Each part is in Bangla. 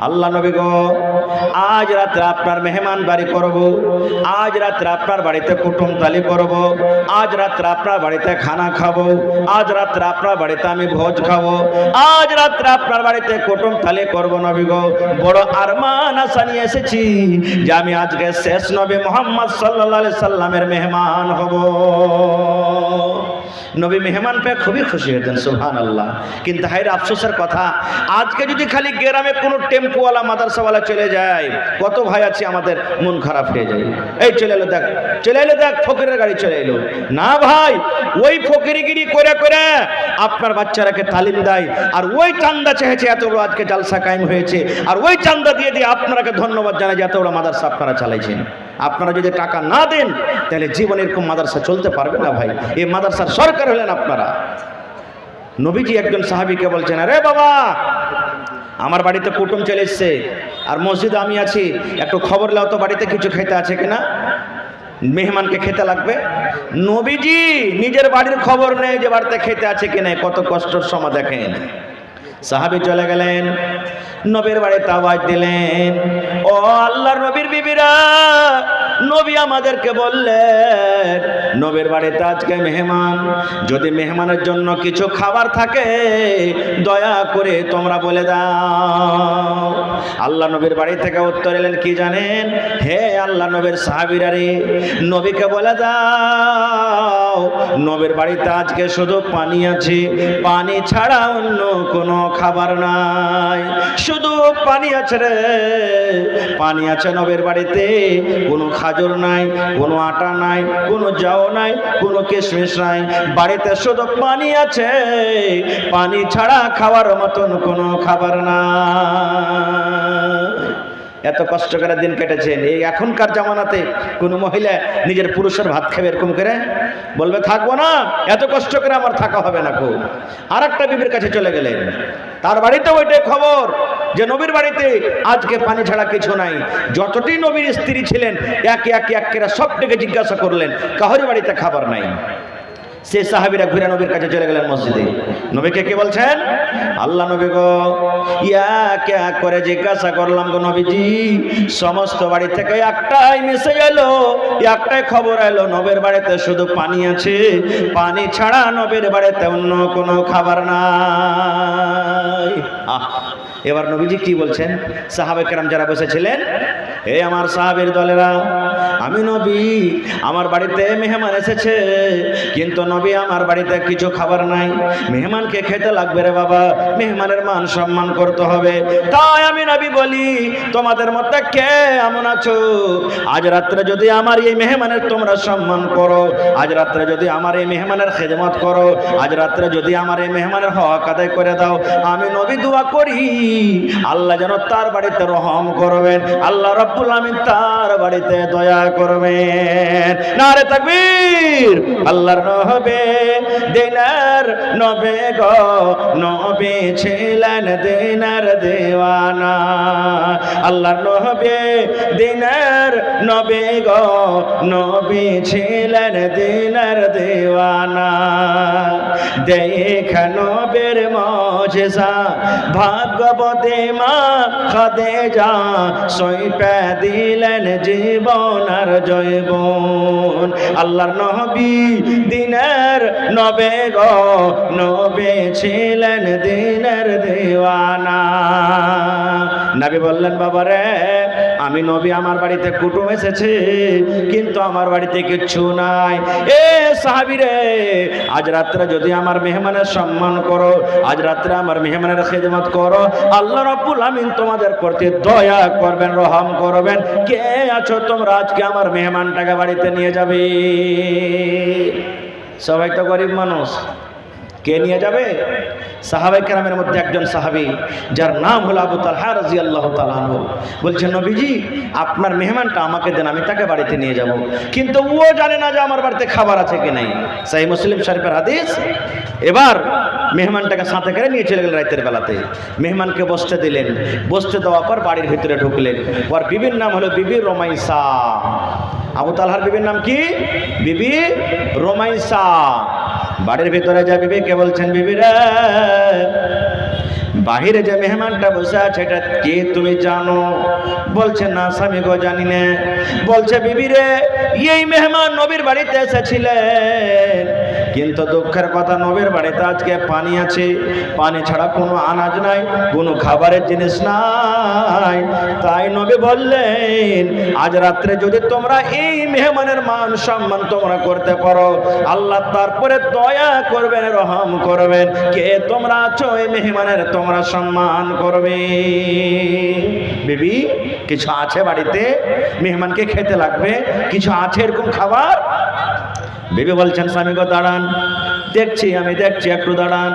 আল্লাহ নবী গো, আজ রাত্রে আপনার মেহমান বাড়ি করব, আজ রাত্রে আপনার বাড়িতে কুটুমতালি করব, আজ রাত্রে আপনার বাড়িতে খানা খাবো, আজ রাত্রে আপনার বাড়িতে আমি ভোজ খাবো, আজ রাত্রে আপনার বাড়িতে কুটুমতালি করব নবী গো। বড় আরমান আশা নিয়ে এসেছি যে আমি আজকে শেষ নবী মুহাম্মদ সাল্লাল্লাহু আলাইহি সাল্লামের মেহমান হব। নবী মেহমান পেয়ে খুবই খুশি হতেন, সুবহানাল্লাহ। কিন্তু হায়রে আফসোসের কথা, আজকে যদি খালি গ্রামে কোনো টেম্পোওয়ালা মাদ্রাসাওয়ালা চলে যায়, কত ভাই আছে আমাদের মন খারাপ হয়ে যায়। এই চলে এলো দেখ, চলে এলো দেখ, ফকিরের গাড়ি চলে এলো। না ভাই, ওই ফকিরিগিরি করে করে আপনার বাচ্চারাকে তালিম দেয়, আর ওই চান্দা চেয়েছে এত বড় আজকে জালসা কায়েম হয়েছে, আর ওই চান্দা দিয়ে দিয়ে আপনারাকে ধন্যবাদ জানাই যে এত বড় মাদ্রাসা আপনারা চালাইছেন। আপনারা যদি টাকা না দেন তাহলে জীবনে এরকম মাদ্রাসা চলতে পারবে না ভাই। এই মাদ্রাসার সরকার হলেন আপনারা। নবীজি একজন সাহাবীকে বলছেন, আরে বাবা, আমার বাড়িতে কুটুম চলে এসছে, আর মসজিদে আমি আছি, একটু খবর নাও তো বাড়িতে কিছু খেতে আছে কিনা, মেহমানকে খেতে লাগবে। নবীজি নিজের বাড়ির খবর নেই যে বাড়িতে খেতে আছে কিনা, কত কষ্টের সময় দেখেন। সাহাবী চলে গেলেন, নবীর বাড়িতে আওয়াজ দিলেন, ও আল্লাহর নবীর বিবিরা, নবী আমাদেরকে বললেন নবীর বাড়িতে আজকে মেহমান, যদি মেহমানের জন্য কিছু খাবার থাকে দয়া করে তোমরা বলে দাও। আল্লাহ নবীর বাড়ি থেকে উত্তর এলেন কি জানেন? হে আল্লাহ নবীর সাহাবীরা রে, নবীকে বলে দাও নবীর বাড়িতে আজকে শুধু পানি আছে, পানি ছাড়া অন্য কোনো খাবার নাই, শুধু পানি আছে রে, পানি আছে নবীর বাড়িতে, কোনো খাজুর নাই, কোনো আটা নাই, কোনো জাও নাই, কোনো কিশমিশ নাই, বাড়িতে শুধু পানি আছে, পানি ছাড়া খাওয়ার মতন কোনো খাবার নাই। এত কষ্ট করে দিন কেটেছেন। এই এখনকার জামানাতে কোনো মহিলা নিজের পুরুষের ভাত খাবে এরকম করে বলবে থাকবো না, এত কষ্ট করে আমার থাকা হবে না। খুব আর একটা বিবির কাছে চলে গেলেন, তার বাড়িতে ওইটাই খবর যে নবীর বাড়িতে আজকে পানি ছাড়া কিছু নাই। যতটি নবীর স্ত্রী ছিলেন একে একে একেরা সবটাকে জিজ্ঞাসা করলেন কাহারই বাড়িতে খাবার নাই। সে সাহাবীরা ঘুরে নবীর কাছে চলে গেলেন মসজিদে। নবীকে কে বলছেন? আল্লাহ নবী গো, এক এক করে জিজ্ঞাসা করলাম গো নবীজি, সমস্ত বাড়ি থেকে একটাই মেসেজ এলো, একটাই খবর এলো, নবীর বাড়িতে শুধু পানি আছে, পানি ছাড়া নবীর বাড়িতে অন্য কোনো খাবার নাই। এবার নবীজি কি বলছেন? সাহাবে কেরাম যারা বসেছিলেন, হে আমার সাহাবীর দলেরা, আমি নবী, আমার বাড়িতে মেহমান এসেছে, কিন্তু নবী আমার বাড়িতে কিছু খাবার নাই, মেহমানকে খেতে লাগবে রে বাবা, মেহমানের মান সম্মান করতে হবে। তাই আমি নবী বলি, তোমাদের মধ্যে কে এমন আছো আজ রাত্রে যদি আমার এই মেহমানের তোমরা সম্মান করো, আজ রাত্রে যদি আমার এই মেহমানের খেদমত করো, আজ রাত্রে যদি আমার এই মেহমানের হক আদায় করে দাও, আমি নবী দোয়া করি আল্লাহ যেন তার বাড়িতে রহম করবেন, আল্লাহ রাব্বুল আমিন তার বাড়িতে দয়া করবেন। নারে তাকবীর। আল্লাহর নবী দিনার নবী গো, নবী ছিলেন দিনার দেওয়ানা, আল্লাহর নবী দিনার নবী গো, নবী ছিলেন দিনার দেওয়ানা। দেখ নবীর মুজিজা, ভাগ্যবতী মা খাদিজা সইপে দিলেন জীবন আর জৈবন। আল্লাহর নবী দিনের নবী গো, নবী ছিলেন দিনের দেওয়ানা। নবী বললেন বাবারে, আমি নবী, আমার বাড়িতে কুটুম এসেছে, কিন্তু আমার বাড়িতে কিচ্ছু নাই। এ সাহাবী রে, আজ রাত্রে যদি আমার মেহমানের সম্মান করো, আজ রাত্রে আমার মেহমানের খেদমত করো, আল্লাহ রাব্বুল আমিন তোমাদের প্রতি দয়া করবেন, রহম করবেন। কে আছো তোমরা আজকে আমার মেহমানটাকে বাড়িতে নিয়ে যাবে? সবাই তো গরিব মানুষ, কে নিয়ে যাবে? সাহাবায়ে কেরামের মধ্যে একজন সাহাবী যার নাম হলো আবু তালহা রাদিয়াল্লাহু তাআলা আনহু বলছেন, নবীজি আপনার মেহমানটা আমাকে দেন, আমি তাকে বাড়িতে নিয়ে যাব, কিন্তু ও জানে না যে আমার বাড়িতে খাবার আছে কি নাই। সহিহ মুসলিম শরীফের হাদিস। এবার মেহমানটাকে সাথে করে নিয়ে চলে গেলেন রাতের বেলাতে, মেহমানকে বসতে দিলেন, বসতে দেওয়ার পর বাড়ির ভিতরে ঢুকলেন। ওর বিবির নাম হলো বিবি রোমাইসা। আবু তালহার বিবির নাম কি? বিবি রোমাইসা। বাড়ির ভিতরে যা বিবিকে বলছেন, বিবি রে, বাহিরে যে মেহমানটা বসে আছে এটা কে তুমি জানো? বলছে না স্বামী গো জানি না। বলছে বিবি রে, এই মেহমান নবীর বাড়িতে এসেছিলেন, কিন্তু দুঃখের কথা নবীর বাড়িতে আজকে পানি আছে, পানি ছাড়া কোনো আনাজ নাই, কোনো খাবারের জিনিস নাই। তাই নবী বললেন আজ রাত্রে যদি তোমরা এই মেহমানের মান সম্মান তোমরা করতে পারো, আল্লাহ তারপরে দয়া করবেন, রহম করবেন। কে তোমরা আছো এই মেহমানের তোমরা সম্মান করবে? বিবি কিছু আছে বাড়িতে, মেহমানকে খেতে লাগবে, কিছু আছে এরকম খাবার? বিবি বলছেন স্বামী গো দাঁড়ান, দেখছি আমি দেখছি, একটু দাঁড়ান।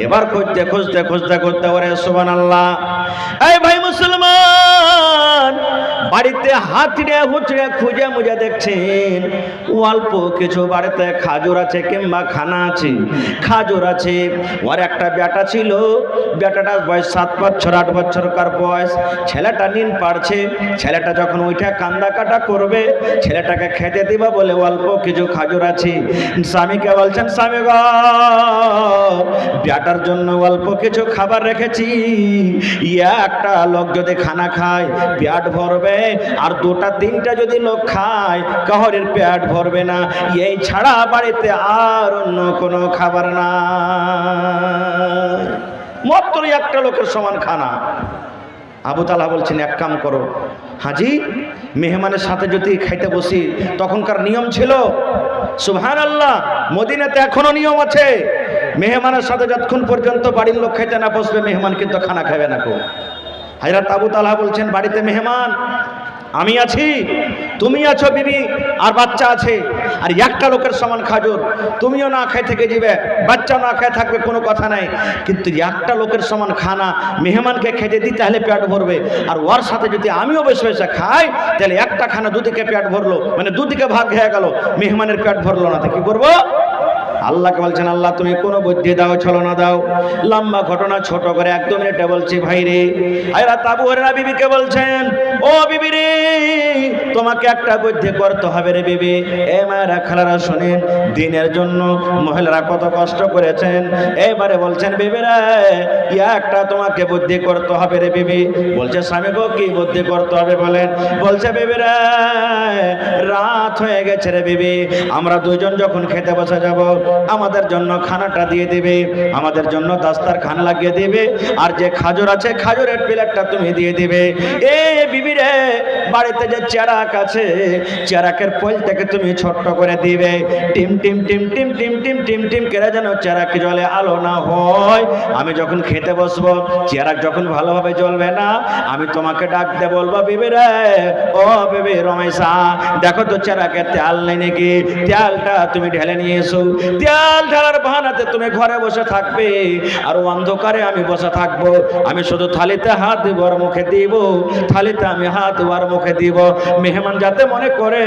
এবার খুঁজতে খুঁজতে খুঁজতে খুঁজতে ওরে সুবহানাল্লাহ। এই ভাই মুসলমান, বাড়িতে হাতড়ে হুচড়ে খুঁজে মুজে দেখছেন অল্প কিছু বাড়িতে খাজুর আছে কিংবা খানা আছে। খাজুর আছে, ওর একটা বেটা ছিল, বেটাটার বয়স 7 বছর 8 বছরকার বয়স। ছেলেটা নিন পারছে, ছেলেটা যখন ওইটা কান্দা কাটা করবে, ছেলেটাকে খেতে দিবা বলে অল্প কিছু খাজুর আছে। স্বামীকে বলছেন স্বামী গো, বেটার জন্য অল্প কিছু খাবার রেখেছি, একটা লোক যদি খানা খায় পেট ভরবে, আর 2টা 3টা যদি লোক খায় কাহরের পেট ভরবে না। এই ছাড়া বাড়িতে আর অন্য কোনো খাবার না, মাত্র একটা লোকের সমান খানা। আবু তালহা বলছেন এক কাম করো হাজি, মেহমানের সাথে যদি খাইতে বসি, তখনকার নিয়ম ছিল সুবহানাল্লাহ, মদিনাতে এখনো নিয়ম আছে, মেহমানের সাথে যতক্ষণ পর্যন্ত বাড়ির লোক খাইতে না বসবে মেহমান কিন্তু খানা খাবে না। হযরত আবু তালহা বলছেন বাড়িতে মেহমান, আমি আছি, তুমি আছো বিবি, আর বাচ্চা আছে, আর একটা লোকের সমান খাজুর, তুমিও না খাই থেকে যাবে, বাচ্চা না খায় থাকবে, কোনো কথা নাই, কিন্তু একটা লোকের সমান খানা মেহমানকে খেতে দিই তাহলে পেট ভরবে। আর ওর সাথে যদি আমিও বসে বসে খাই তাহলে একটা খানা দুদিকে পেট ভরলো, মানে দুদিকে ভাগ হয়ে গেল, মেহমানের পেট ভরলো না, তো কি করবো? আল্লাহকে বলছেন আল্লাহ তুমি কোনো বুদ্ধি দাও, ছলনা দাও। লম্বা ঘটনা ছোট করে 1-2 মিনিটে বলছি ভাই রে। হযরত আবু হুরায়রা বিবিকে বলছেন ও বিবি রে, তোমাকে একটা বুদ্ধি করতে হবে রে বিবি। এ মায়েরা খালারা শুনেন, দিনের জন্য মহিলারা কত কষ্ট করেছেন। এবারে বলছেন বিবি রে, একটা তোমাকে বুদ্ধি করতে হবে রে বিবি। বলছে স্বামী গো কি বুদ্ধি করতে হবে বলেন? বলছে বিবি রে, রাত হয়ে গেছে রে বিবি, আমরা দুইজন যখন খেতে বসে যাব, আমাদের জন্য খানাটা দিয়ে দিবে, আমাদের জন্য দাস্তারখান লাগিয়ে দিবে, আর যে খাজুর আছে খাজুরের প্লেটটা তুমি দিয়ে দিবে। এ বিবি রে, বাড়িতে যে চেরাক আছে চেরাকের পলটাকে তুমি ছোট্ট করে দিবে, team team team team team team team team করে যেন চেরাক জলে আলো না হয়। আমি যখন খেতে বসবো চেরাক যখন ভালোভাবে জ্বলবে না, আমি তোমাকে ডাক দিয়ে বলবো বিবি রে, ও বিবি রমেশা, দেখো তো চেরাকে তেল নেই নাকি, তেলটা তুমি ঢেলে নিয়ে এসো। তেল ঢালার বাহানাতে তুমি ঘরে বসে থাকবে, আর অন্ধকারে আমি বসে থাকবো। আমি শুধু থালিতে হাত দিব আর মুখে দিব, থালিতে আমি হাত দেওয়ার মুখে দিব। মেহমান যাতে মনে করে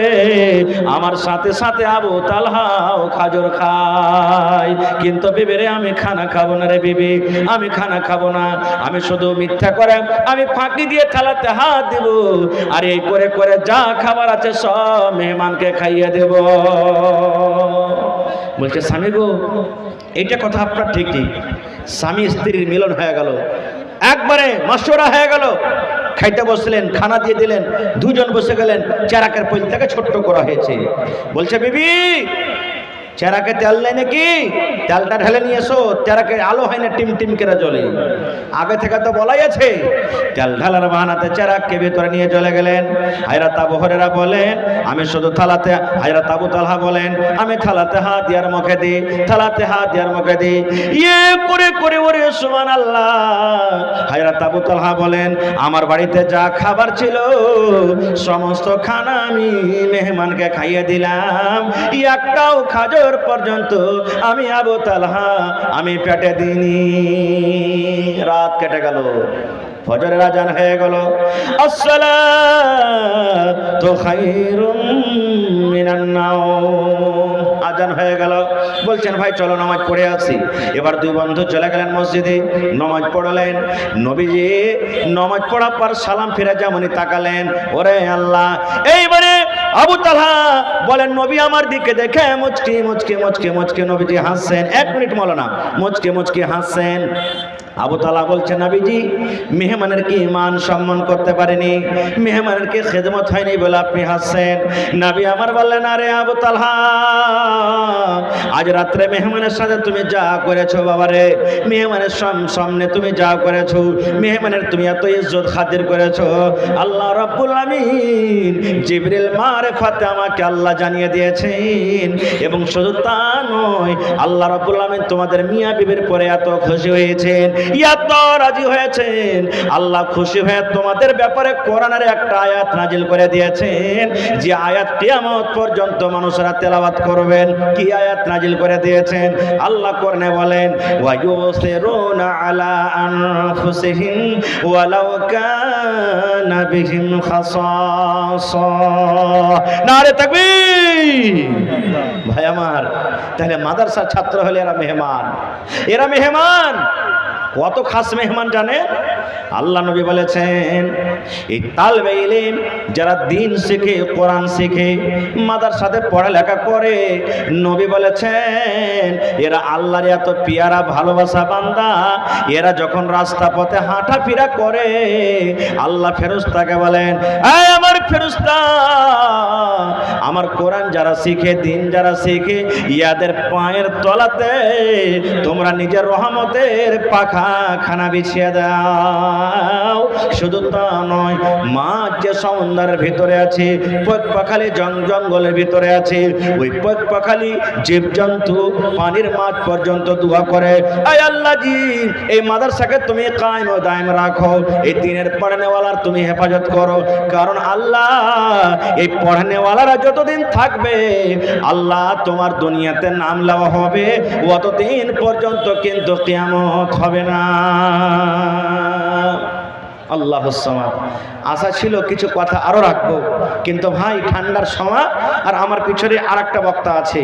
আমার সাথে সাথে আবু তালহাও খাজুর খায়, কিন্তু বিবি রে আমি খানা খাবো না রে বিবি, আমি খানা খাবো না। আমি শুধু মিথ্যা করে আমি ফাঁকি দিয়ে থালাতে হাত দিব, আর এই করে করে যা খাবার আছে সব মেহমানকে খাইয়ে দেব। বলছে স্বামী গো, এইটা কথা আপনার ঠিকই, স্বামী স্ত্রীর মিলন হয়ে গেল, একবারে মাশওয়ারা হয়ে গেল। খাইতে বসলেন, খানা দিয়ে দিলেন, দুজন বসে গেলেন, চেরাকের পলটাকে ছোট্ট করা হয়েছে। বলছে বিবি, চেরাকে তেল নেই নাকি, তেলটা ঢেলে নিয়ে এসো, চেরাকে আলো হয় না, টিম টিম করে জ্বলে। আগে থেকে তো বলাই আছে। তেল ঢালার বাহানাতে চেরাককে ভেতরে নিয়ে চলে গেলেন। হযরত আবু হুরায়রা বলেন আমি শুধু থালাতে, হযরত আবু তালহা বলেন আমি থালাতে হাত দিয়ার মুখে দিই, থালাতে হাত দিয়ার মুখে দিই, ইয়ে করে করে ওরে সুবহানাল্লাহ। হযরত আবু তালহা বলেন আমার বাড়িতে যা খাবার ছিল সমস্ত খানা আমি মেহমানকে খাইয়ে দিলাম, একটাও খাজুর পর্যন্ত আমি আবু তালহা আমি পেটে দিইনি। রাত কেটে গেল, ফজরের আজান হয়ে গেল, আসসালাতু খায়রুম মিনান নাওম, আজান হয়ে গেল। বলছেন ভাই চলো নামাজ পড়ে আসি। এবার দুই বন্ধু চলে গেলেন মসজিদে, নামাজ পড়লেন। নবীজি নামাজ পড়ার পর সালাম ফিরে যেমনই তাকালেন, ওরে আল্লাহ। এইবারে আবু তালহা বলেন নবী আমার দিকে দেখে মুচকি মুচকি মুচকি মুচকি নবীজি হাসছেন। 1 মিনিট মৌলানা, মুচকি মুচকি হাসছেন। আবু তালহা বলছে, নবীজি মেহমানের কি মান সম্মান করতে পারেনি, মেহমানের কি খেদমত হয়নি বলে আপনি হাসছেন? নবী আমার বললেন, আরে আবু তালহা, আজ রাত্রে মেহমানের সাথে তুমি যা করেছো বাবারে, মেহমানের সামনে তুমি যা করেছো, মেহমানের তুমি এত ইজ্জত খাতির করেছো, আল্লাহ রাব্বুল আমিন জিবরিল মারফতে আমাকে আল্লাহ জানিয়ে দিয়েছেন। এবং শুধু তা নয়, আল্লাহ রাব্বুল আমিন তোমাদের মিয়াঁ বিবির পরে এত খুশি হয়েছেন, এত রাজি হয়েছেন, আল্লাহ খুশি হয়ে তোমাদের ব্যাপারে কোরআনের একটা আয়াত নাজিল করে দিয়েছেন, যে আয়াত কিয়ামত পর্যন্ত মানুষরা তেলাওয়াত করবেন। কি আয়াত নাজিল করে দিয়েছেন? আল্লাহ কোরআনে বলেন, ওয়া ইউসিরুনা আলা আনফুসিহিম ওয়ালাউ কানা বিহিম খাসাসা। নারে তাকবীর! ভাই আমার, তাহলে মাদ্রাসার ছাত্র হলে এরা মেহমান, এরা মেহমান। কত খাস মেহমান জানেন? আল্লাহ নবী বলেছেন, এই তালবে ইলম যারা দিন শিখে, কোরআন শিখে, মাদ্রাসাতে পড়ালেখা করে, নবী বলেছেন এরা আল্লাহর এত পিয়ারা ভালোবাসা বান্দা, এরা যখন রাস্তা পথে হাঁটাফেরা করে, আল্লাহ ফেরেশতাকে বলেন, এই আমার ফেরেশতা, আমার কোরআন যারা শিখে, দিন যারা শিখে, ইয়াদের পায়ের তলাতে তোমরা নিজের রহমতের পাখা খানা বিছিয়ে দাও। শুধু তা নয়, মাছ যে সমুদ্রের ভিতরে আছে, পক্ষপাখালি জঙ্গলের ভিতরে আছে, ওই পক্ষপাখালি জীবজন্তু, পানির মাছ পর্যন্ত দোয়া করে, আয় আল্লাহ জি, এই মাদ্রাসাকে তুমি কায়েম ও দায়েম রাখো, এই দিনের পড়ানেওয়ালার তুমি হেফাজত করো। কারণ আল্লাহ, এই পড়ানেওয়ালারা যতদিন থাকবে, আল্লাহ তোমার দুনিয়াতে নাম লওয়া হবে, অতদিন পর্যন্ত কিন্তু কিয়ামত হবে না। আল্লাহুস সামাদ। আশা ছিল কিছু কথা আরো রাখবো, কিন্তু ভাই ঠান্ডার সময়, আর আমার পিছনে আর একটা বক্তা আছে,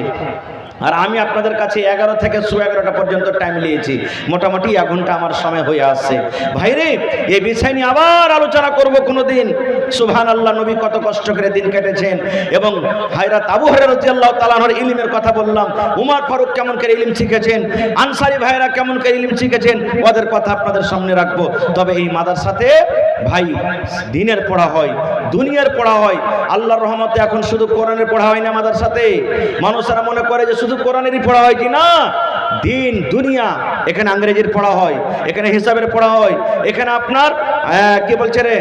আর আমি আপনাদের কাছে 11 থেকে 11:15 পর্যন্ত টাইম নিয়েছি, মোটামুটি 1 ঘন্টা আমার সময় হয়ে আসছে। ভাইরে, এই বিষয় নিয়ে আবার আলোচনা করব কোনোদিন। সুবহানাল্লাহ, নবী কত কষ্ট করে দিন কেটেছেন। এবং হযরত আবু হুরায়রা রাদিয়াল্লাহু তাআলা আনহুর ইলমের কথা বললাম, উমর ফারুক কেমন করে ইলম শিখেছেন, আনসারী ভাইরা কেমন করে ইলম শিখেছেন, ওদের কথা আপনাদের সামনে রাখবো। তবে এই মাদ্রাসাতে ভাই দিনের পড়া হয়, দুনিয়ার পড়া হয়। আল্লাহর রহমতে এখন শুধু কোরআনের পড়া হয় না মাদ্রাসাতে। মানুষরা মনে করে যে শুধু কোরআনেরই পড়া হয়, কি না, দিন দুনিয়া। এখানে ইংরেজির পড়া হয়, এখানে হিসাবের পড়া হয়, এখানে আপনার কি বলছে রে,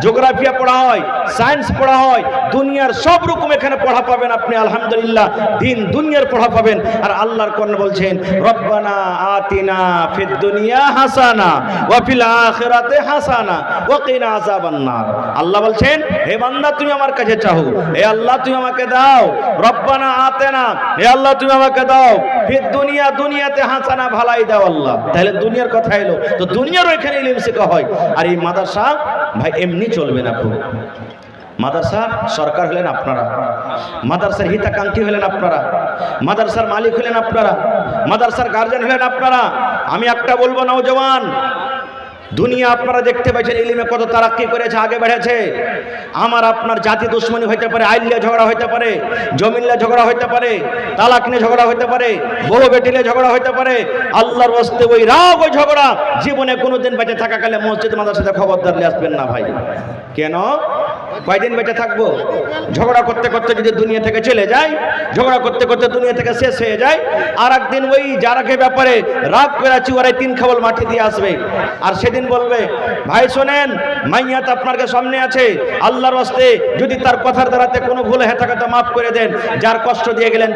জিওগ্রাফিয়া পড়া হয়, সায়েন্স পড়া হয়, দুনিয়ার সব রকম এখানে পড়া পাবেন আপনি। আলহামদুলিল্লাহ, দিন দুনিয়ার পড়া পাবেন। আর আল্লাহর কোরআন বলছেন, রব্বানা আতিনা ফিদ দুনিয়া হাসানা ওয়া ফিল আখিরাতি হাসানা ওয়া কিনা আযাবান নার। আল্লাহ বলছেন, হে বান্দা তুমি আমার কাছে চাও, হে আল্লাহ তুমি আমাকে দাও, রব্বানা আতিনা, হে আল্লাহ তুমি আমাকে দাও, ফিদ দুনিয়া, দুনিয়াতে হাসানা, ভালাই দাও আল্লাহ। তাহলে দুনিয়ার কথা এলো, তো দুনিয়ারও এখানে ইলম শেখা হয়। আর এই মাদ্রাসা ভাই এমনি চলবে না। খুব মাদ্রাসার সরকার হলেন আপনারা, মাদ্রাসার হিতাকাঙ্ক্ষী হলেন আপনারা, মাদ্রাসার মালিক হলেন আপনারা, মাদ্রাসার গার্জেন হলেন আপনারা। আমি একটা বলবো, নওজওয়ান, দুনিয়া আপনারা দেখতে পাচ্ছেন ইলমে কত তারাক্কি করেছে, আগে বেড়েছে। আমার আপনার জাতি দুশ্মনী হইতে পারে, আইলিয়া ঝগড়া হইতে পারে, জমিনলা ঝগড়া হইতে পারে, তালাক নিয়ে ঝগড়া হইতে পারে, বউ বেটিলে ঝগড়া হইতে পারে। আল্লাহর ওয়াস্তে ওই রাগ, ওই ঝগড়া জীবনে কোনোদিন বেঁচে থাকাকালে মসজিদ মাদ্রাসাতে খবরদার নিয়ে আসবেন না ভাই। কেন? কয়দিন বেঁচে থাকবো? ঝগড়া করতে করতে যদি দুনিয়া থেকে চলে যায়, ঝগড়া করতে করতে দুনিয়া থেকে শেষ হয়ে যায়, আর একদিন ওই যারাকে ব্যাপারে রাগ করেছি ওরাই 3 খাবল মাটি দিয়ে আসবে, আর সেদিন বলবে, ভাই শোনেন, মাইয়াত আপনার সামনে আছে, আল্লাহর ওয়াস্তে যদি তার কথার দ্বারাতে কোনো ভুল হয়ে থাকে তো মাফ করে দেন। যার কষ্ট দিয়ে গেলেন,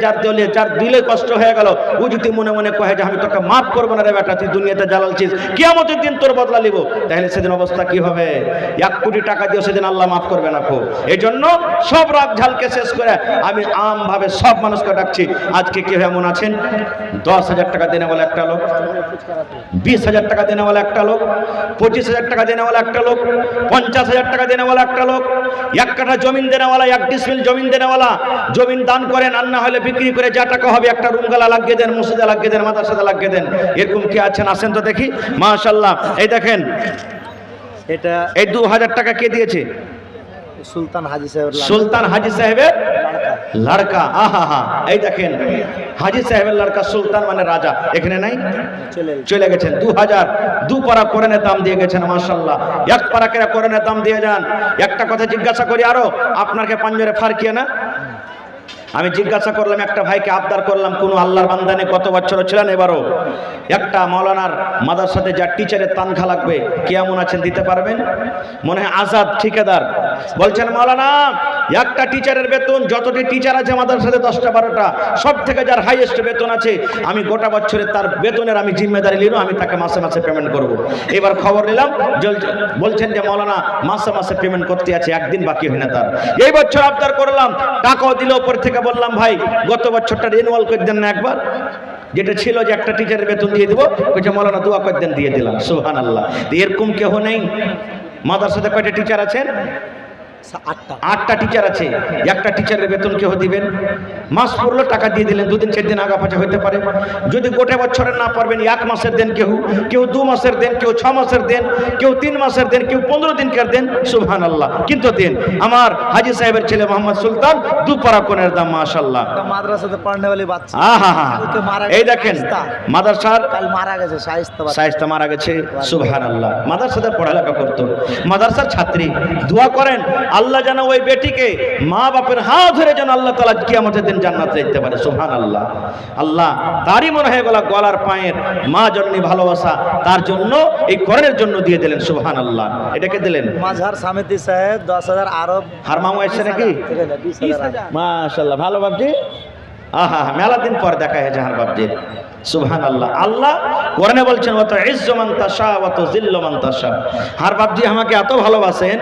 যার দিলে কষ্ট হয়ে গেল, ও যদি মনে মনে কহে যে আমি তোকে মাফ করবো না রে বেটা, তুই দুনিয়াতে জ্বালালছিস, কিয়ামতের দিন তোর বদলা নিব, তাহলে সেদিন অবস্থা কি হবে? 1 কোটি টাকা দিয়েও সেদিন আল্লাহ মাফ করবে না। খুব এই জন্য সব রাগ ঝালকে শেষ করে আমি আমভাবে সব মানুষকে ডাকছি, আজকে কেউ এমন আছেন 10,000 টাকা দেনে বলে একটা লোক, 20,000 টাকা দেনে বলে একটা লোক, 25,000 টাকা দেনে বলে একটা লোক, 50,000 টাকা দেনে বলে একটা লোক, 1 কাঠা জমিন দেনেওয়ালা, 1 ডিসমিল জমিন দেনেওয়ালা, জমিন দান করেন, আর না হলে বিক্রি করে যা টাকা হবে একটা রুমগালা লাগিয়ে দেন, মসজিদে লাগিয়ে দেন, মাদ্রাসাতে লাগিয়ে দেন। এরকম কি আছেন? আসেন তো দেখি। মাশাআল্লাহ, এই দেখেন, এটা এই 2,000 টাকা কে দিয়েছে? সুলতান হাজি সাহেবের লড়কা, আহা হা, এই দেখেন হাজি সাহেবের লড়কা সুলতান মানে রাজা, এখানে নাই, চলে গেছেন। 2000 দু পারা কোরআনের দাম দিয়ে গেছেন, মাশাআল্লাহ। এক পারা কেরা কোরআনের দাম দিয়ে যান। একটা কথা জিজ্ঞাসা করি, আরো আপনাকে পাঞ্জরে ফারকিয়ে না? আমি জিজ্ঞাসা করলাম একটা ভাইকে, আবদার করলাম, কোন আল্লাহর বান্দানে কত বছর ছিলেন, এবারও একটা মাওলানার মাদ্রাসাতে যার টিচারের তানখা লাগবে, কেমন আছেন, দিতে পারবেন? মনে হয় আজাদ ঠিকাদার বলছেন, মাওলানা একটা টিচারের বেতন, যতটি টিচার আছে মাদ্রাসাতে 10টা 12টা, সব থেকে যার হাইয়েস্ট বেতন আছে, আমি গোটা বছরে তার বেতনের আমি জিম্মেদারি নিলাম, আমি তাকে মাসে মাসে পেমেন্ট করব। এবার খবর নিলাম, বলছেন যে মাওলানা মাসে মাসে পেমেন্ট করতে আছে, একদিন বাকি হয় না তার। এই বছর আবদার করলাম, টাকাও দিল, উপর থেকে বললাম, ভাই গত বছরটা রিনিউয়াল করে দেন না একবার, যেটা ছিল যে একটা টিচারের বেতন দিয়ে দিব, বলছে মাওলানা দোয়া করে দেন, দিয়ে দিলাম। সুবহানাল্লাহ। এরকম কেউ নেই? মাদ্রাসাতে কয়টা টিচার আছেন? 8টা টিচার আছে, একটা টিচারের বেতন কেউ দিবেন? মাস পড়লো টাকা দিয়ে দিলেন, 2 দিন 4 দিন আগা পাচা হইতে পারে। যদি গোটা বছরের না পারবেন, 1 মাসের দেন, কেউ 2 মাসের দেন, কেউ 6 মাসের দেন, কেউ 3 মাসের দেন, কেউ 15 দিনকার দেন, সুবহানাল্লাহ। কিন্তু দেন। আমার হাজি সাহেবের ছেলে মোহাম্মদ সুলতান 2 পারা কোনের দাম, মাশাআল্লাহ। মাদ্রাসাতে পড়নে वाली বাচ্চা, আহা হা, এই দেখেন মাদ্রাসার কাল মারা গেছে, শায়েস্তা মারা গেছে, সুবহানাল্লাহ। মাদ্রাসাতে পড়ালেখা করতো, মাদ্রাসার ছাত্রী। দোয়া করেন আল্লাহ যেন ওই বেটিকে মা বাপের হাত ধরে যেন আল্লাহ তাআলা কিয়ামতের দিন জান্নাতে যেতে পারে, সুবহানাল্লাহ। আল্লাহ তারই মনে হয়ে গেল গলার পায়ের মা জননী ভালোবাসা, তার জন্য এই কোরআনের জন্য দিয়ে দিলেন, সুবহানাল্লাহ। এটাকে দিলেন মাঝহার সমিতি সাহেব 10,000 আরব। হার মামু এসছে নাকি? 20,000 মাশাআল্লাহ, ভালো বাপজি। আহা, মেলা দিন পর দেখা হয়েছে হার বাপজি, সুবহানাল্লাহ। আল্লাহ কোরআনে বলছেন, ওয়া তুইজ্জু মান তাশা ওয়া তুযিল্লু মান তাশা। হার বাপজি আমাকে এত ভালোবাসেন,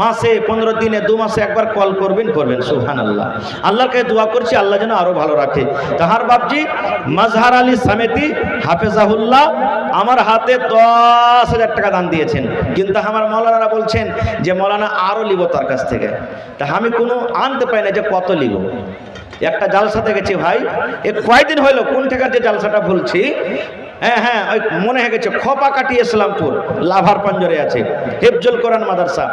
মাসে 15 দিনে 2 মাসে একবার কল করবেন, সুবহানাল্লাহ। আল্লাহর কাছে দোয়া করছি আল্লাহ যেন আরো ভালো রাখে। তাহার বাপজি মাজহার আলী সামেতি হাফেজাহুল্লাহ আমার হাতে 10,000 টাকা দান দিয়েছেন, কিন্তু আমার মাওলানারা বলছেন যে মাওলানা আরো লিব তার কাছ থেকে। তা আমি কোনো আনতে পাই না যে কত লিব। একটা জালসাতে গেছি ভাই, কয়দিন হইলো, কোন টাকার যে জালসাটা বলছি, হ্যাঁ ওই মনে হয়ে গেছে, খোপাকাটি ইসলামপুর লাভার পাঞ্জরে আছে হিফজুল কোরআন মাদ্রাসা।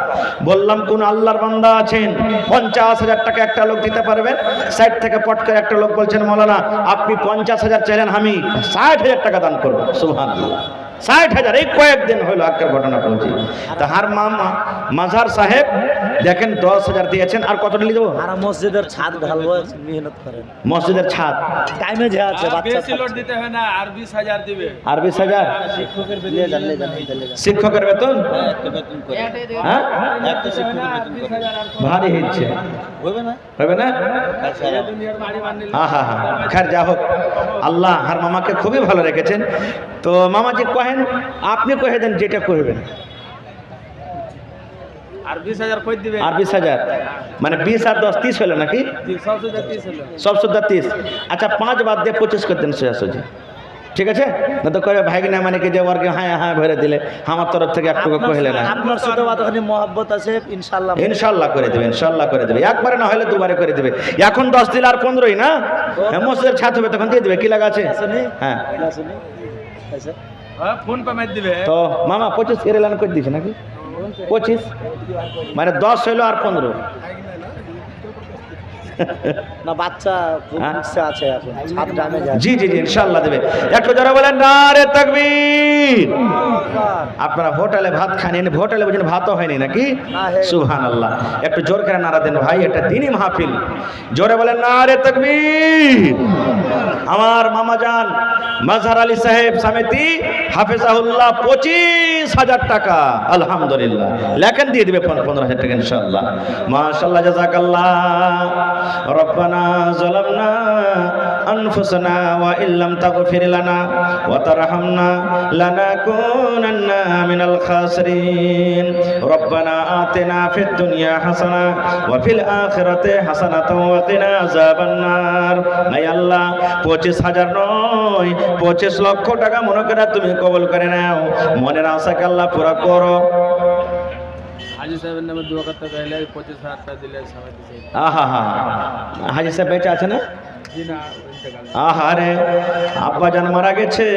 বললাম কোন আল্লাহর বান্দা আছেন 50,000 টাকা একটা লোক দিতে পারবেন? সাইড থেকে পট করে একটা লোক বলছেন, মাওলানা আপনি 50,000 চাইলেন, আমি 60,000 টাকা দান করবো, সুবহানাল্লাহ। 60,000, এই কয়েকদিন হইলো আজকের ঘটনা বলছি। তাহার মামা মাজার সাহেব দেখেন 10,000 দিয়েছেন। আর কত নিয়ে যাবো? আর মসজিদের ছাদ ঢালবো, মেহনত করেন। মসজিদের ছাদ টাইমে যে আছে, বাচ্চা লোড দিতে হয় না, আর 20,000 দিবে। আর 20,000 শিক্ষকের বেতন, শিক্ষকের বেতন, হ্যাঁ একটা শিক্ষকের বেতন ভারী হচ্ছে, হবে না? হবে না? হ্যাঁ, খার যা হোক, আল্লাহ আর মামাকে খুবই ভালো রেখেছেন। তো মামাজি কহেন, আপনি কহে দেন যেটা কহবেন। আর 20,000 কই দিবে? আর 20,000 মানে 20 আর 10 30 হলো নাকি? সব সুদ্ধা 30 হলো। সব সুদ্ধা 30। আচ্ছা 5 বাদ দিয়ে 25 করে দেন সোজাসুজি, ঠিক আছে? না তো কয়ে ভাই না মানে কি যে ওরকে হ্যাঁ ভরে দিলে আমার তরফ থেকে একটু কহিলে না। আপনার সাথে কতখানি মহব্বত আছে, ইনশাআল্লাহ করে দেবে, ইনশাআল্লাহ করে দেবে। একবারে না হলে দুবারে করে দেবে। এখন 10 দিলে আর 15ই না, মসজিদের ছাদ হবে তখন দিয়ে দেবে, কি লাগা আছে? হ্যাঁ ফোন পেমেন্ট দিবে। তো মামা 25 এর এলান করে দিয়েছে নাকি? 25 মানে 10 হইলো আর 15 না, বাচ্চা খুব ইচ্ছা আছে এখন, ছাদ ডামে যায়। জি ইনশাআল্লাহ দেবে। একটু যারা বলেন নারে তাকবীর। আপনারা হোটেলে ভাত খান, হোটেলে বুঝেন ভাতও হয়নি নাকি? সুবহানাল্লাহ। একটু জোর করে নারা দেন ভাই, এটা দ্বীনি মাহফিল। জোরে বলেন নারে তাকবীর। আমার মামা জান মাজহার আলী সাহেব সামেতি হাফেজাহুল্লাহ 25,000 টাকা, আলহামদুলিল্লাহ। লেখেন দিয়ে দিবে 15,000 টাকা ইনশাআল্লাহ। মাশাআল্লাহ, জাযাকাল্লাহ। রব্বানা যালামনা আনফুসানা ওয়া ইল্লাম তাগফির লানা ওয়া তারহামনা লানাকুনান্না মিনাল খাসিরিন। রব্বানা আতিনা ফিদ দুনিয়া হাসানা ওয়া ফিল আখিরাতি হাসানাতাও ওয়া কিনা আযাবান নার। নাই আল্লাহ 25,000 নয়, 25 লক্ষ টাকা মনে করে তুমি কবুল করে নাও। মনের আশাকে আল্লাহ পুরা করো। হাজি সাহেবের নামে দোয়া করতে গেলে 25,000 টাকা দিলে সবাই দিছে। আহা, হাজি সাহেব বেঁচে আছে না? আহারে আব্বা জান মারা গেছে।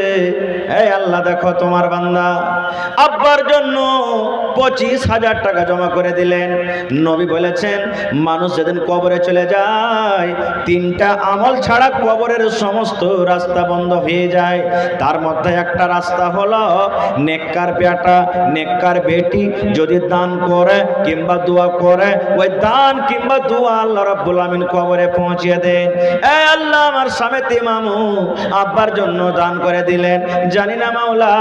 এই আল্লাহ দেখো তোমার বান্দা আব্বার জন্য 25,000 টাকা জমা করে দিলেন। নবী বলেছেন মানুষ যেদিন কবরে চলে যায় 3টা আমল ছাড়া কবরের সমস্ত রাস্তা বন্ধ হয়ে যায়। তার মধ্যে একটা রাস্তা হলো নেককার বেটা নেককার বেটি যদি দান করে কিংবা দোয়া করে ওই দান কিংবা দোয়া আল্লাহ রাব্বুল আমিন কবরে পৌঁছে দেন। এই আল্লাহ আমার সামেতে মামু আব্বার জন্য দান করে দিলেন। জানি না মাওলা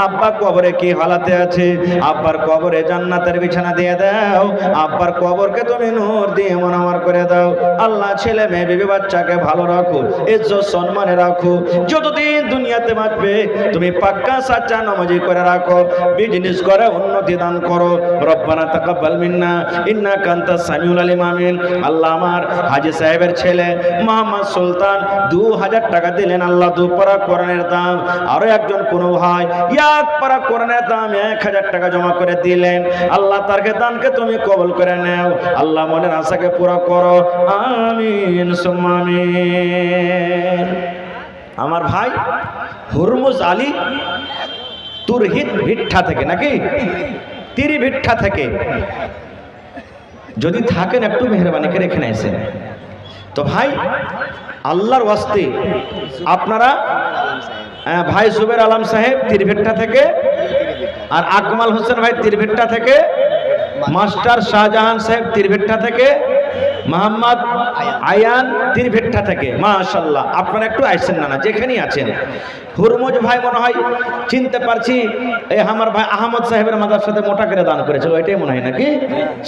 আব্বা কবরে কি হালাতে আছে, আব্বার কবরে জান্নাতের বিছানা দিয়ে দাও, আব্বার কবরকে তুমি নূর দিয়ে মনোহর করে দাও। আল্লাহ ছেলে মেয়ে বিবি বাচ্চাকে ভালো রাখো, ইজ্জত সম্মানে রাখো, যতদিন দুনিয়াতে বাঁচবে তুমি পাক্কা সাচ্চা নামাজি করে রাখো, বিজনেস করে উন্নতি দান করো। রব্বানা তাকাব্বাল মিন্না ইন্নাকা আনতাস সামিউল আলিম। আমিন। আল্লাহ আমার হাজী সাহেবের ছেলে মোহাম্মদ সুলতান 2000 টাকা দিলেন। আল্লাহ 2 পারা কোরআনের দাম। আরো একজন কোন ভাই 1 পারা কোরআনের দাম 1000 টাকা জমা করে দিলেন। আল্লাহ তারকে দানকে তুমি কবুল করে নাও। আল্লাহ মনের আশাকে পুরো করো। আমিন সুম্মা আমিন। আমার ভাই হুরমুজ আলী তুরহিত ভিট্ঠা থেকে নাকি তিরি ভিট্ঠা থেকে যদি থাকেন একটু মেহরবানি করে এখানে এসে। তো ভাই আল্লাহর ওয়াস্তে আপনারা ভাই জুবের আলম সাহেব তিরভিট্টা থেকে, আর আকমাল হোসেন ভাই তিরভিট্টা থেকে, মাস্টার শাহজাহান সাহেব তিরভিট্টা থেকে, মোহাম্মদ আয়ান তিরভিট্টা থেকে। মাশাআল্লাহ আপনারা একটু আইসেন না যেখানেই আছেন। হুরমুজ ভাই মনে হয় চিনতে পারছি, এই আমার ভাই আহমদ সাহেবের মাদ্রাসাতে মোটা করে দান করেছিল, এটাই মনে হয় নাকি?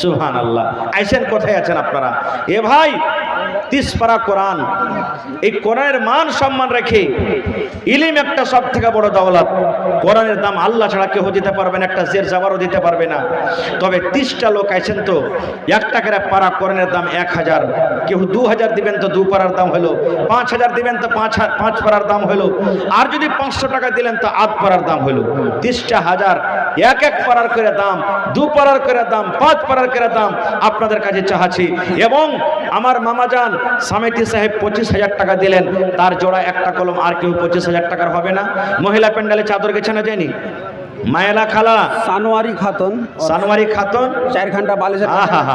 সুবহানাল্লাহ। আইসেন কোথায় আছেন আপনারা? এ ভাই 30 পারা কোরআন, এই কোরআনের মান সম্মান রেখে ইলম একটা সব থেকে বড় দৌলত। কোরআনের দাম আল্লাহ ছাড়া কেউ দিতে পারবে না, একটা জের জাবারও দিতে পারবে না। তবে 30টা লোক আইছেন তো 1 টাকার পারা কোরআনের দাম 1000, কেউ 2000 দিবেন তো 2 পারার দাম হলো, 5000 দিবেন তো 5 পারার দাম হলো, আর যদি 500 টাকা দিলেন তো 8 পারার দাম হলো। 30টা হাজার 1 পারার করে দাম, 2 পারার করে দাম, 5 পারার করে দাম আপনাদের কাছে চাহাছি। এবং আমার মামাজান সামেতি সাহেব 25,000 টাকা দিলেন, তার জোড়া একটা কলম, আর কেউ 25,000 টাকার হবে না। মহিলা প্যান্ডালে চাদর গেছে না যায়নি? মায়েলা খালা সানোয়ারি খাতুন, সানোয়ারি খাতুন 4 ঘন্টা বালিশের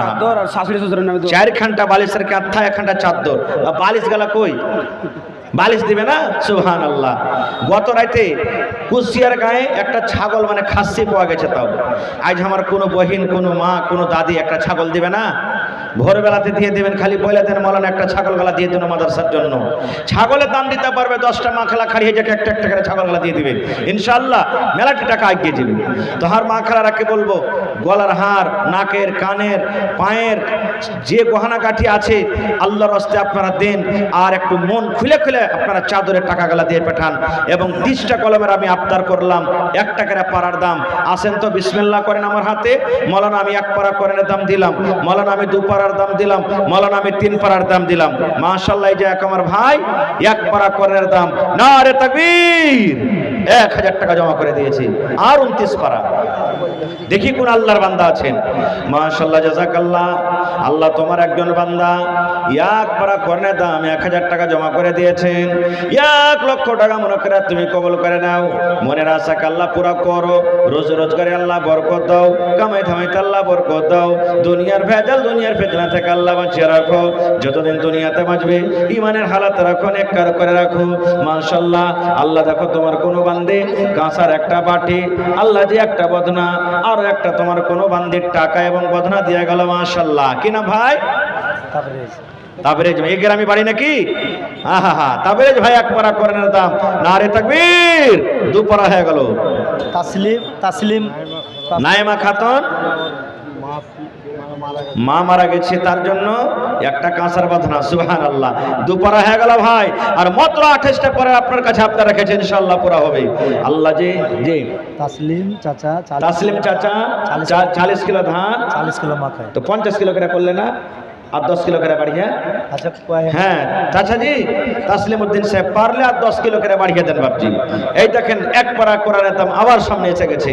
চাদর আর শাশুড়ি শ্বশুরের নামে 4 ঘন্টা বালিশের কাঁথা, 1 ঘন্টা চাদর। বালিশ গেলা কই? বালিশ দিবে না? সুবহানাল্লাহ। গত রাতে কুশিয়ার গায়ে একটা ছাগল মানে খাসি পাওয়া গেছে। তাও আজ আমার কোনো বহিন, কোনো মা, কোনো দাদি একটা ছাগল দিবে না? ভোরবেলাতে দিয়ে দেবেন, খালি বলে দেন মৌলানা একটা ছাগল গলা দিয়ে দেন মাদ্রাসার জন্য। ছাগলের দাম দিতে পারবে 10টা মাখলা খাড়িয়ে যাকে একটা একটা করে ছাগল গলা দিয়ে দিবে, ইনশাআল্লাহ মেলাটি টাকা এগিয়ে যাবে। তো হার মাখলারাকে বলবো গলার হার, নাকের, কানের, পায়ের যে গহনা কাঠি আছে আল্লাহর রাস্তে আপনারা দেন, আর একটু মন খুলে খুলে আপনারা চাদরের টাকা গলা দিয়ে পাঠান। এবং 30টা কলমের আমি আবদার করলাম 1 টাকার পারার দাম। আসেন তো বিসমিল্লাহ করেন আমার হাতে। মৌলানা আমি 1 পারা কোরআনের দাম দিলাম, মৌলানা আমি 2 পারার দাম দিলাম, মৌলানা আমি 3 পারার দাম দিলাম। মাশাআল্লাহ এই যে এক আমার ভাই 1 পারা কোরআনের দাম, নারে তাকবীর, 1000 টাকা জমা করে দিয়েছি, আর 29 পারা। দেখি কোন আল্লাহর বান্দা আছেন। মাশাআল্লাহ জাযাকাল্লাহ। আল্লাহ তোমার একজন বান্দা 1 পারা কোরআনের দাম 1000 টাকা জমা করে দিয়েছেন। 1 লক্ষ টাকা মনে করে তুমি কবুল করে নাও। মনের আশাকে আল্লাহ পুরা করো, রোজ রোজগারে আল্লাহ বরকত দাও, কামাই থামাইতে আল্লাহ বরকত দাও, দুনিয়ার ভেজাল দুনিয়ার ফিতনা থেকে আল্লাহ বাঁচিয়ে রাখো। যতদিন দুনিয়াতে বাঁচবে ইমানের হালাত রাখো, নেককার করে রাখো। মাশাআল্লাহ। আল্লাহ দেখো তোমার কোনো বান্দে কাঁসার একটা বাটি, আল্লাহ যে একটা বদনা, আরো একটা তোমার কোনো বান্দির টাকা এবং বদনা দিয়ে গেল। মাশাআল্লাহ। কি না ভাই? তাবরেজ। এই গ্রামে বাড়ি নাকি? তাবরেজ ভাই 1 পারা কোরআনের দাম, নারে তাকবীর, 2 পারা হয়ে গেল। তাসলিম নাইমা খাতুন মা মারা গেছে, তার জন্য একটা কাঁসার বাঁধনা। সুবহানাল্লাহ। 2 পারা হয়ে গেল ভাই। আর মাত্র 28টা পরে আপনার কাছে আপনারা রেখেছেন, ইনশাআল্লাহ পুরা হবে। আল্লাহ যে তাসলিম চাচা 40 কিলো ধান, 40 কিলো মাখায় তো 50 কিলো করে করলে না? আর 10 কিলো করে বাড়িয়ে। আচ্ছা কয় হ্যাঁ চাচা জি, তাসলিমউদ্দিন সাহেব পারলে আর 10 কিলো করে বাড়িয়ে দেন বাপজি। এই দেখেন এক পারা কোরআনের দাম আবার সামনে এসে গেছে,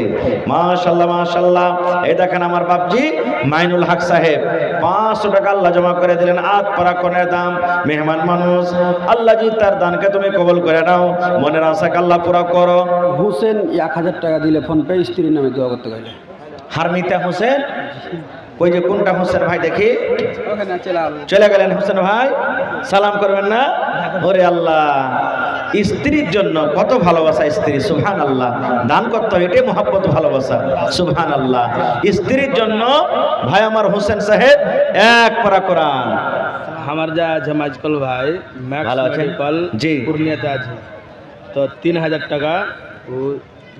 মাশাআল্লাহ মাশাআল্লাহ। এই দেখেন আমার বাপজি মাইনুল হক সাহেব 500 টাকা আল্লাহ জমা করে দিলেন। 8 পারা কোরআনের দাম, মেহমান মানুষ, আল্লাহ জি তার দানকে তুমি কবুল করে নাও, মনের আশাকে আল্লাহ পুরা করো। হুসেন 1000 টাকা দিলে ফোন পে স্ত্রীর নামে দোয়া করতে গেলে। হারমিতা হোসেন, ওই যে কোনটা হোসেন ভাই দেখি, ওখানে চলে আলো। চলে গেলেন হোসেন ভাই, সালাম করবেন না? ওরে আল্লাহ, স্ত্রীর জন্য কত ভালোবাসা স্ত্রী, সুবহানাল্লাহ। দান করতে হবে, এটাই মহব্বত ভালোবাসা, সুবহানাল্লাহ। স্ত্রীর জন্য ভাই আমার হোসেন সাহেব 1 পারা কোরআন। আমার যা আছে মাইজকল ভাই ম্যাক্স ভালো আছেন? মেডিকেল জি। পূর্ণিয়াতে আছে, তো 3000 টাকা ও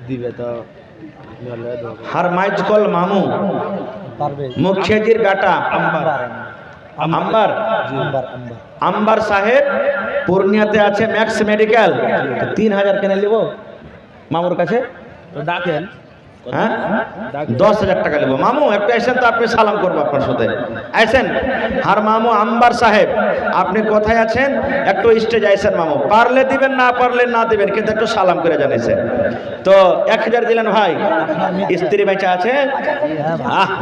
দিবে, তো ভালো দেবো। হারমাইজকল মামু পারবে মুখিয়াজির বেটা আম্বার আম্বার আম্বার আম্বার সাহেব পূর্ণিয়াতে আছে ম্যাক্স মেডিকেল। 3000 কেন নিব মামুর কাছে? তো ডাকেন, হ্যাঁ ডাকেন। 10,000 টাকা নেবো। মামু একটু আসেন তো, আপনি সালাম করবো আপনার সাথে, আসেন। আর মামু আম্বার সাহেব আপনি কোথায় আছেন? একটু স্টেজ আইসেন মামু, পারলে দিবেন না পারলে না দিবেন, কিন্তু একটু সালাম করে জানিয়েছেন। তো 1000 দিলেন ভাই, স্ত্রী বেঁচে আছে?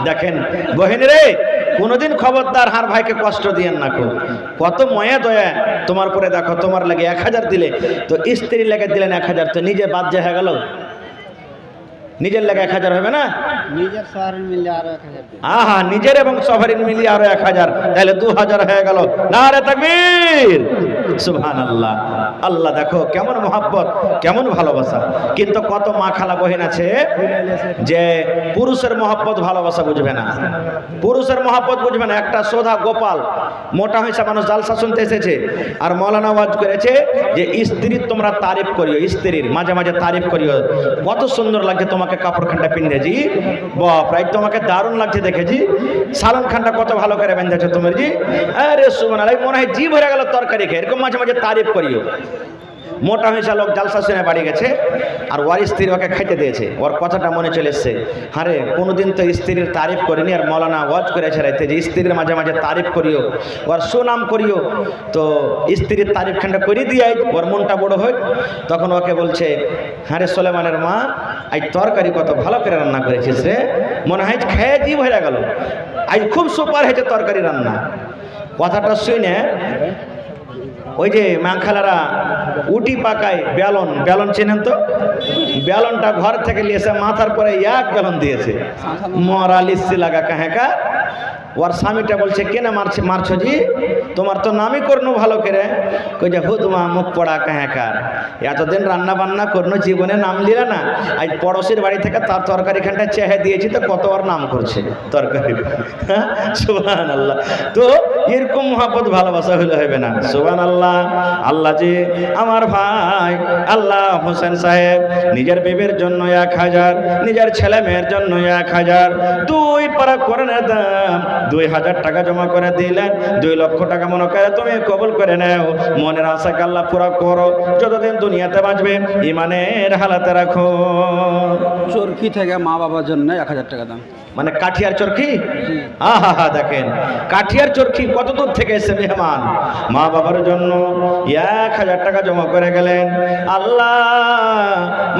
দেখেন বহিনী রে, কোনোদিন খবরদার হার ভাইকে কষ্ট দিয়েন না, কত ময়া দয়া তোমার পরে। দেখো তোমার লাগে 1000 দিলে, তো স্ত্রী লেগে দিলেন 1000, তো নিজে বাদ যে হয়ে গেল, নিজের লাগে 1000 হবে না? নিজের শহরের মিলে আরো 1000 দিন। আহা, নিজের এবং সফরের মিলিয়ে আরো 1000, তাহলে 2000 হয়ে গেল। নারে তাকবীর, সুবহানাল্লাহ। আল্লাহ দেখো কেমন মহব্বত, কেমন ভালোবাসা। কিন্তু কত মা খালা বহিন আছে যে পুরুষের মহব্বত ভালোবাসা বুঝবে না, পুরুষের মহব্বত বুঝবে না। একটা সোধা গোপাল মোটা হয়েছে মানুষ জালসা শুনতে এসেছে, আর মৌলানা ওয়াজ করেছে যে স্ত্রীর তোমরা তারিফ করিও, স্ত্রীর মাঝে মাঝে তারিফ করিও। কত সুন্দর লাগছে তোমাকে কাপড়খানটা পিন্ধেছি, বাপ রে তোমাকে দারুণ লাগছে দেখেছি। সালন খানটা কত ভালো করে বেঁধেছো তোমার জি, আরে সুবহানাল্লাহ, মনে হয় জি ভরে গেল তরকারি খেয়ে। এরকম মাঝে মাঝে তারিফ করিও। মোটা হয়েছে লোক জালসা শুনে বাড়ি গেছে, আর ওর স্ত্রী ওকে খাইতে দিয়েছে, ওর কথাটা মনে চলে এসছে। আরে কোনোদিন তো স্ত্রীর তারিফ করিনি, আর মৌলানা ওয়াজ করেছে রাইতে যে স্ত্রীর মাঝে মাঝে তারিফ করিও, ওর সুনাম করিও। তো স্ত্রীর তারিফ খানটা করে দিয়ে ওর মনটা বড় হোক। তখন ওকে বলছে, হ্যাঁ রে সোলেমানের মা, আজ তরকারি কত ভালো করে রান্না করেছিস রে, মনে হয় খেয়ে জি ভরে গেল, আজ খুব সুপার হয়েছে তরকারি রান্না। কথাটা শুনে ওই যে মাখালারা উটি পাকায় বেলন, বেলন চেনেন তো? বেলনটা ঘর থেকে নিয়েছে, মাথার পরে 1 বেলন দিয়েছে, মরা লিসি লাগা কাহেকা। ওর স্বামীটা বলছে, কেনে মারছো জি, তোমার তো নামই করনো ভালো করে। কই যে হুদমা মুখ পড়া কাহেকার, এতদিন রান্না বান্না করনো, জীবনে নাম লিলা না, আজ পড়োশির বাড়ি থেকে তার তরকারি খানটা চেহে দিয়েছি, তো কত ওর নাম করছে তরকারি। সুবহানাল্লাহ। তো এরকম মহব্বত ভালোবাসা হলে হবে না, সুবহানাল্লাহ। আল্লাহ জি আমার ভাই আল্লাহ হোসেন সাহেব নিজের বেবির জন্য 1000, নিজের ছেলে মেয়ের জন্য 1000, 2 পারা কোরআনের দাম 2000 টাকা জমা করে দিলেন। 2 লক্ষ টাকা মনে করে তুমি কবুল করে নাও, মনের আশাকে আল্লাহ পুরা করো, যতদিন দুনিয়াতে বাঁচবে ইমানের হালাতে রাখো। চরকি থেকে মা বাবার জন্য 1000 টাকা দাম। মানে কাঠিয়ার চরকি, আহা দেখেন কাঠিয়ার চরকি কত দূর থেকে এসে মেহমান, মা বাবার জন্য 1000 টাকা জমা করে গেলেন। আল্লাহ,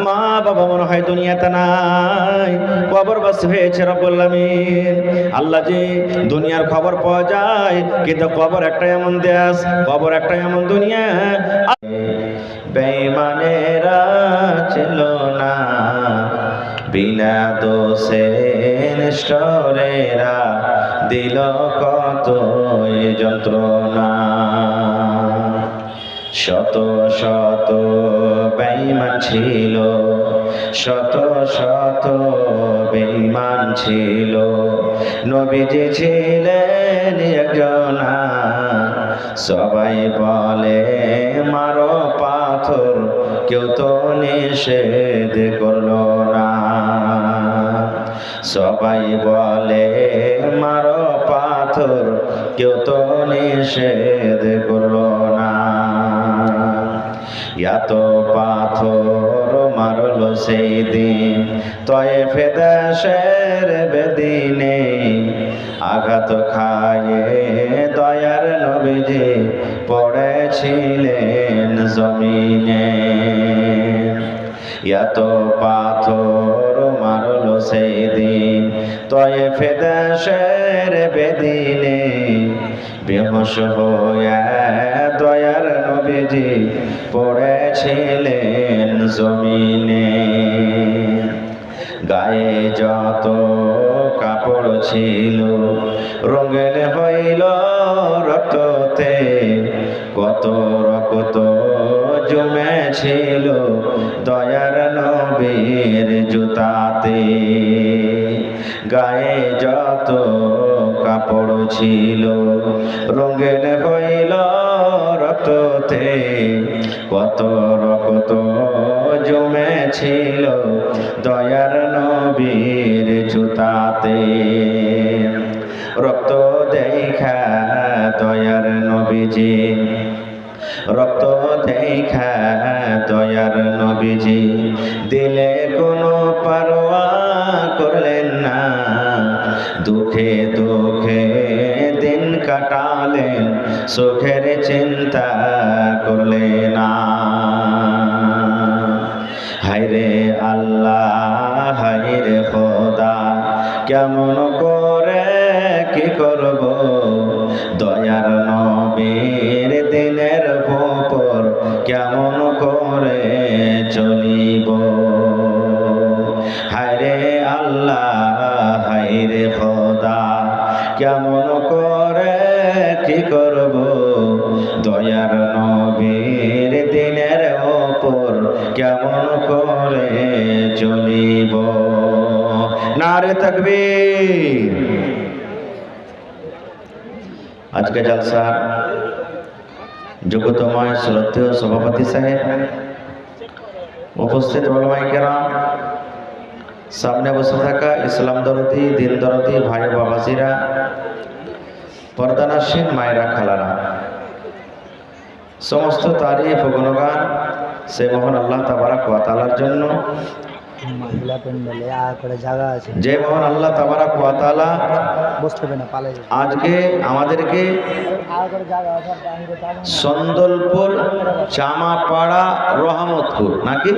মা বাবা মনে হয় দুনিয়াতে নাই, কবরবাসী হয়েছে রব্বুল আমিন। আল্লাহ জি দুনিয়ার খবর পাওয়া যায়, কিন্তু কবর একটা এমন দেশ, কবর একটা এমন দুনিয়া। বেঈমানেরা ছিল না বিনা দোষে, নিষ্ঠুরেরা দিল কত যন্ত্রণা। শত শত বেঈমান ছিল, শত শত বেঈমান ছিল, নবীজি ছিলেন একজনা। সবাই বলে মারো পাথর, কেউ তো নিষেধ করলো না। সবাই বলে মারো পাথর, কেউ তো নিষেধ করলো না। এত পাথর মারলো সেই দিন তয়েফে দেশের বেদিনে, আঘাত খায়ে নবীজি পড়েছিলেন জমিনে। এত পাথর মারল সেই দিন তয়েফে দেশের বেদিনে, বেহুশ হয়ে দয়ার নবীজি পড়েছিলেন জমিনে। গায়ে যত কাপড় ছিল রঙিন হইল রক্ততে, কত রক্ত জমেছিল দয়ার নবীর জুতাতে। গায়ে যত কাপড় ছিল রঙিন হইল রক্ততে, কত রক্ত জমেছিল দয়ার নবীর জুতাতে। রক্ত দেখা দয়ার নবীজি, রক্ত দেখা দয়ার নবীজি দিলে কোনো পারোয়া করলেন না। দুঃখে দুঃখে দিন কাটালেন, সুখের চিন্তা করলেন না। হায়রে আল্লাহ হায়রে খোদা, কেমন করে কি করব দয়ার নবীর দিনের উপর কেমন করে চলিব। হায়রে আল্লাহ হায়রে খোদা, কেমন করে কি করব দয়ার নবীর দিনের উপর কেমন করে চলিব। নারে তাকবীর। আজকে জলসার যোগ্যতময় শ্রদ্ধেয় সভাপতি সাহেব, উপস্থিত ওলামায়ে কেরাম, সামনে বসে থাকা ইসলাম দরদি দিন দরদি ভাই বাবাজিরা, পর্দানাসীন মায়েরা খালারা, সমস্ত তারিফ ও গুণগান সে মহান আল্লাহ তাবারাক ওয়া তাআলার জন্য, মহিলা প্যান্ডেলে করে জায়গা আছে, যে মহান আল্লাহ তাবারাক ওয়া তাআলা বসতে হবে না, পালে আজকে আমাদেরকে সন্দলপুর, চামাপাড়া, রহমতপুর নাকি